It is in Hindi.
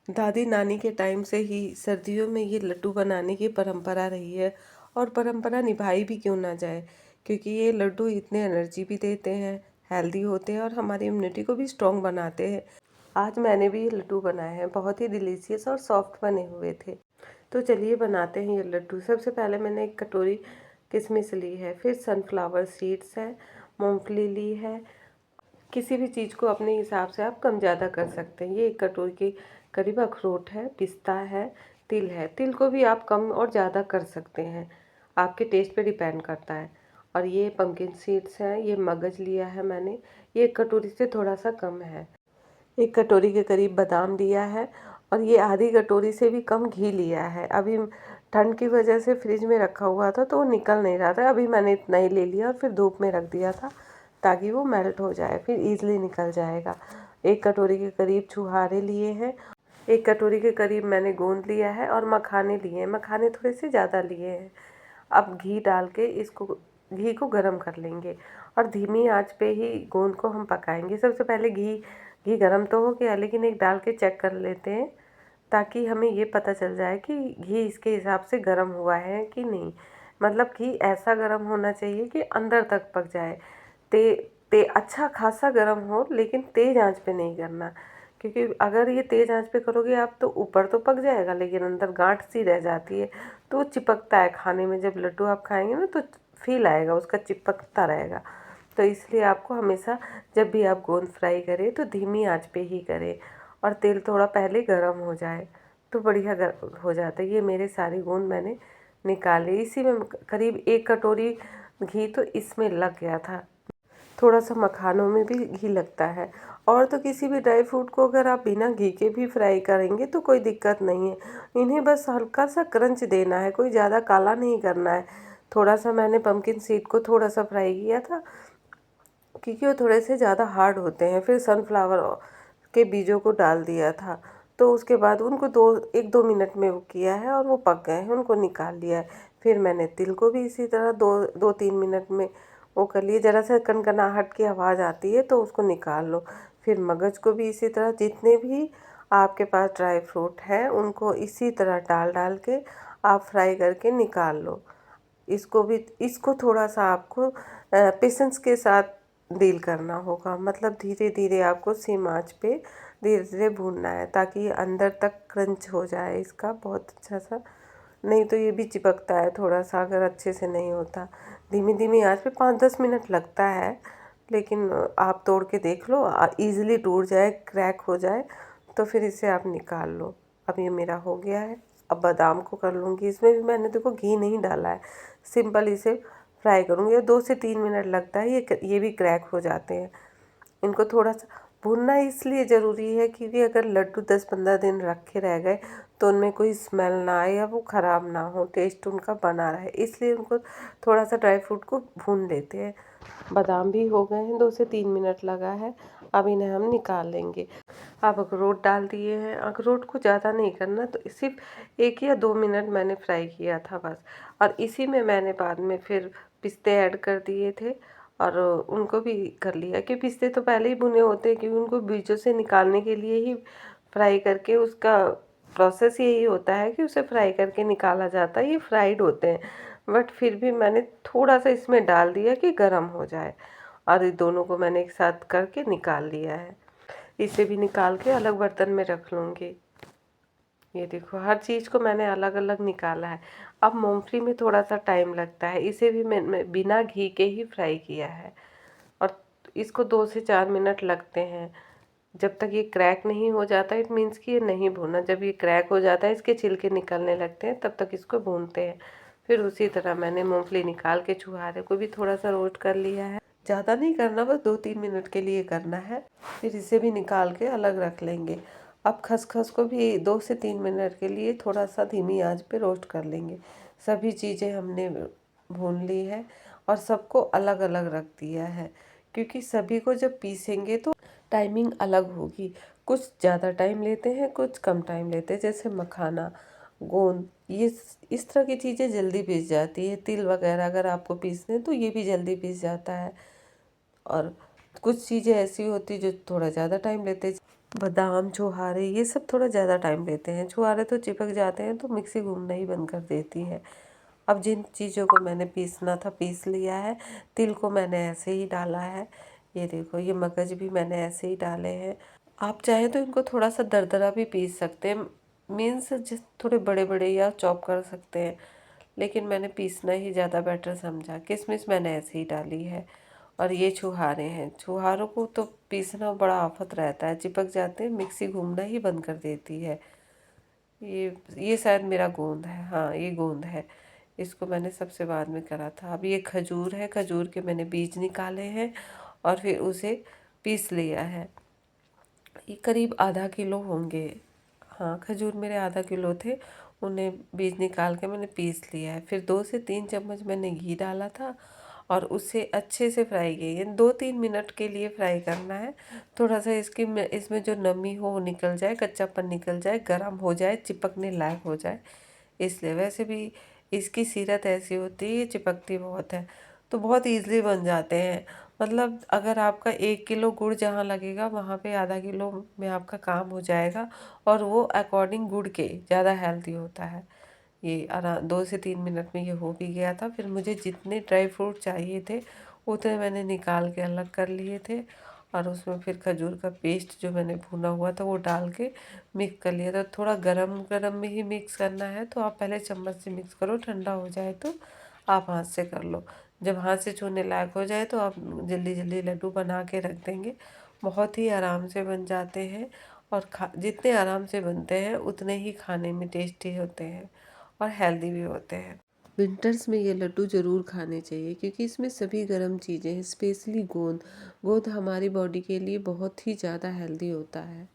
दादी नानी के टाइम से ही सर्दियों में ये लड्डू बनाने की परंपरा रही है और परंपरा निभाई भी क्यों ना जाए, क्योंकि ये लड्डू इतने एनर्जी भी देते हैं, हेल्दी होते हैं और हमारी इम्यूनिटी को भी स्ट्रॉन्ग बनाते हैं। आज मैंने भी ये लड्डू बनाए हैं, बहुत ही डिलीशियस और सॉफ्ट बने हुए थे। तो चलिए बनाते हैं ये लड्डू। सबसे पहले मैंने एक कटोरी किशमिश ली है, फिर सनफ्लावर सीड्स है, मूंगफली ली है। किसी भी चीज़ को अपने हिसाब से आप कम ज़्यादा कर सकते हैं। ये एक कटोरी के करीब अखरोट है, पिस्ता है, तिल है। तिल को भी आप कम और ज़्यादा कर सकते हैं, आपके टेस्ट पे डिपेंड करता है। और ये पम्पकिन सीड्स है, ये मगज लिया है मैंने, ये एक कटोरी से थोड़ा सा कम है। एक कटोरी के करीब बादाम लिया है और ये आधी कटोरी से भी कम घी लिया है। अभी ठंड की वजह से फ्रिज में रखा हुआ था तो वो निकल नहीं रहा था, अभी मैंने इतना ही ले लिया और फिर धूप में रख दिया था ताकि वो मेल्ट हो जाए, फिर ईजिली निकल जाएगा। एक कटोरी के करीब छुहारे लिए हैं, एक कटोरी के करीब मैंने गोंद लिया है और मखाने लिए हैं। मखाने थोड़े से ज़्यादा लिए हैं। अब घी डाल के घी को गरम कर लेंगे और धीमी आंच पे ही गोंद को हम पकाएंगे। सबसे पहले घी गरम तो हो गया, लेकिन एक डाल के चेक कर लेते हैं ताकि हमें ये पता चल जाए कि घी इसके हिसाब से गर्म हुआ है कि नहीं। मतलब घी ऐसा गर्म होना चाहिए कि अंदर तक पक जाए। ते ते अच्छा खासा गर्म हो, लेकिन तेज़ आंच पे नहीं करना, क्योंकि अगर ये तेज़ आंच पे करोगे आप तो ऊपर तो पक जाएगा लेकिन अंदर गांठ सी रह जाती है, तो वो चिपकता है खाने में। जब लड्डू आप खाएंगे ना तो फील आएगा उसका, चिपकता रहेगा। तो इसलिए आपको हमेशा जब भी आप गोंद फ्राई करें तो धीमी आंच पे ही करें और तेल थोड़ा पहले गर्म हो जाए तो बढ़िया हो जाता है। ये मेरे सारी गोंद मैंने निकाले। इसी में करीब एक कटोरी घी तो इसमें लग गया था। थोड़ा सा मखानों में भी घी लगता है। और तो किसी भी ड्राई फ्रूट को अगर आप बिना घी के भी फ्राई करेंगे तो कोई दिक्कत नहीं है। इन्हें बस हल्का सा क्रंच देना है, कोई ज़्यादा काला नहीं करना है। थोड़ा सा मैंने पम्पकिन सीड को थोड़ा सा फ्राई किया था क्योंकि वो थोड़े से ज़्यादा हार्ड होते हैं। फिर सनफ्लावर के बीजों को डाल दिया था, तो उसके बाद उनको 1-2 मिनट में वो किया है और वो पक गए हैं, उनको निकाल लिया है। फिर मैंने तिल को भी इसी तरह 2-3 मिनट में वो कर लिए। ज़रा सा कनकनाहट की आवाज़ आती है तो उसको निकाल लो। फिर मगज को भी इसी तरह, जितने भी आपके पास ड्राई फ्रूट हैं उनको इसी तरह डाल डाल के आप फ्राई करके निकाल लो। इसको थोड़ा सा आपको पेशेंस के साथ डील करना होगा। मतलब धीरे धीरे आपको सेम आंच पे धीरे धीरे भूनना है ताकि ये अंदर तक क्रंच हो जाए इसका बहुत अच्छा सा। नहीं तो ये भी चिपकता है थोड़ा सा अगर अच्छे से नहीं होता। धीमी धीमी आंच पे 5-10 मिनट लगता है, लेकिन आप तोड़ के देख लो, ईज़िली टूट जाए, क्रैक हो जाए तो फिर इसे आप निकाल लो। अब ये मेरा हो गया है। अब बादाम को कर लूँगी। इसमें भी मैंने देखो घी नहीं डाला है, सिंपल इसे फ्राई करूँगी और 2 से 3 मिनट लगता है, ये भी क्रैक हो जाते हैं। इनको थोड़ा सा भूनना इसलिए ज़रूरी है क्योंकि अगर लड्डू 10-15 दिन रखे रह गए तो उनमें कोई स्मेल ना आए या वो ख़राब ना हो, टेस्ट उनका बना रहे, इसलिए उनको थोड़ा सा ड्राई फ्रूट को भून लेते हैं। बादाम भी हो गए हैं, 2 से 3 मिनट लगा है। अब इन्हें हम निकाल लेंगे। अब अखरोट डाल दिए हैं। अखरोट को ज़्यादा नहीं करना, तो सिर्फ 1 या 2 मिनट मैंने फ्राई किया था बस। और इसी में मैंने बाद में फिर पिस्ते ऐड कर दिए थे और उनको भी कर लिया कि पिस्ते तो पहले ही भुने होते हैं, क्योंकि उनको बीजों से निकालने के लिए ही फ्राई करके, उसका प्रोसेस यही होता है कि उसे फ्राई करके निकाला जाता है। ये फ्राइड होते हैं, बट फिर भी मैंने थोड़ा सा इसमें डाल दिया कि गर्म हो जाए और ये दोनों को मैंने एक साथ करके निकाल लिया है। इसे भी निकाल के अलग बर्तन में रख लूँगी। ये देखो हर चीज़ को मैंने अलग अलग निकाला है। अब मूंगफली में थोड़ा सा टाइम लगता है, इसे भी मैं बिना घी के ही फ्राई किया है और इसको 2 से 4 मिनट लगते हैं। जब तक ये क्रैक नहीं हो जाता इट मीन्स कि ये नहीं भुना। जब ये क्रैक हो जाता है, इसके छिलके निकलने लगते हैं, तब तक इसको भूनते हैं। फिर उसी तरह मैंने मूंगफली निकाल के छुहारे को भी थोड़ा सा रोस्ट कर लिया है। ज़्यादा नहीं करना, बस 2-3 मिनट के लिए करना है। फिर इसे भी निकाल के अलग रख लेंगे। अब खसखस को भी 2 से 3 मिनट के लिए थोड़ा सा धीमी आंच पे रोस्ट कर लेंगे। सभी चीज़ें हमने भून ली है और सबको अलग अलग रख दिया है, क्योंकि सभी को जब पीसेंगे तो टाइमिंग अलग होगी। कुछ ज़्यादा टाइम लेते हैं, कुछ कम टाइम लेते हैं। जैसे मखाना, गोंद, ये इस तरह की चीज़ें जल्दी पीस जाती है। तिल वगैरह अगर आपको पीसने हैं तो ये भी जल्दी पीस जाता है। और कुछ चीज़ें ऐसी होती जो थोड़ा ज़्यादा टाइम लेते हैं। बादाम, छुहारे ये सब थोड़ा ज़्यादा टाइम लेते हैं। छुहारे तो चिपक जाते हैं तो मिक्सी घूमना ही बंद कर देती है। अब जिन चीज़ों को मैंने पीसना था पीस लिया है। तिल को मैंने ऐसे ही डाला है। ये देखो, ये मगज भी मैंने ऐसे ही डाले हैं। आप चाहें तो इनको थोड़ा सा दरदरा भी पीस सकते हैं, मीन्स जिस थोड़े बड़े बड़े या चॉप कर सकते हैं, लेकिन मैंने पीसना ही ज़्यादा बेटर समझा। किशमिश मैंने ऐसे ही डाली है। और ये छुहारे हैं। छुहारों को तो पीसना बड़ा आफत रहता है, चिपक जाते हैं, मिक्सी घूमना ही बंद कर देती है। ये शायद मेरा गोंद है, हाँ ये गोंद है। इसको मैंने सबसे बाद में करा था। अब ये खजूर है, खजूर के मैंने बीज निकाले हैं और फिर उसे पीस लिया है। ये करीब आधा किलो होंगे। हाँ, खजूर मेरे आधा किलो थे। उन्हें बीज निकाल के मैंने पीस लिया है। फिर 2 से 3 चम्मच मैंने घी डाला था और उसे अच्छे से फ्राई किया। 2-3 मिनट के लिए फ्राई करना है। थोड़ा सा इसमें जो नमी हो वो निकल जाए, कच्चापन निकल जाए, गर्म हो जाए, चिपकने लायक हो जाए। इसलिए वैसे भी इसकी सीरत ऐसी होती है, ये चिपकती बहुत है, तो बहुत ईज़िली बन जाते हैं। मतलब अगर आपका 1 किलो गुड़ जहाँ लगेगा वहाँ पे आधा किलो में आपका काम हो जाएगा। और वो अकॉर्डिंग गुड़ के ज़्यादा हेल्दी होता है। ये 2 से 3 मिनट में ये हो भी गया था। फिर मुझे जितने ड्राई फ्रूट चाहिए थे उतने मैंने निकाल के अलग कर लिए थे। और उसमें फिर खजूर का पेस्ट जो मैंने भुना हुआ था वो डाल के मिक्स कर लिया था। थोड़ा गरम गरम में ही मिक्स करना है, तो आप पहले चम्मच से मिक्स करो, ठंडा हो जाए तो आप हाथ से कर लो। जब हाथ से छूने लायक हो जाए तो आप जल्दी जल्दी लड्डू बना के रख देंगे। बहुत ही आराम से बन जाते हैं। और जितने आराम से बनते हैं उतने ही खाने में टेस्टी होते हैं और हेल्दी भी होते हैं। विंटर्स में ये लड्डू ज़रूर खाने चाहिए क्योंकि इसमें सभी गर्म चीज़ें हैं, स्पेशली गोंद। गोंद हमारी बॉडी के लिए बहुत ही ज़्यादा हेल्दी होता है।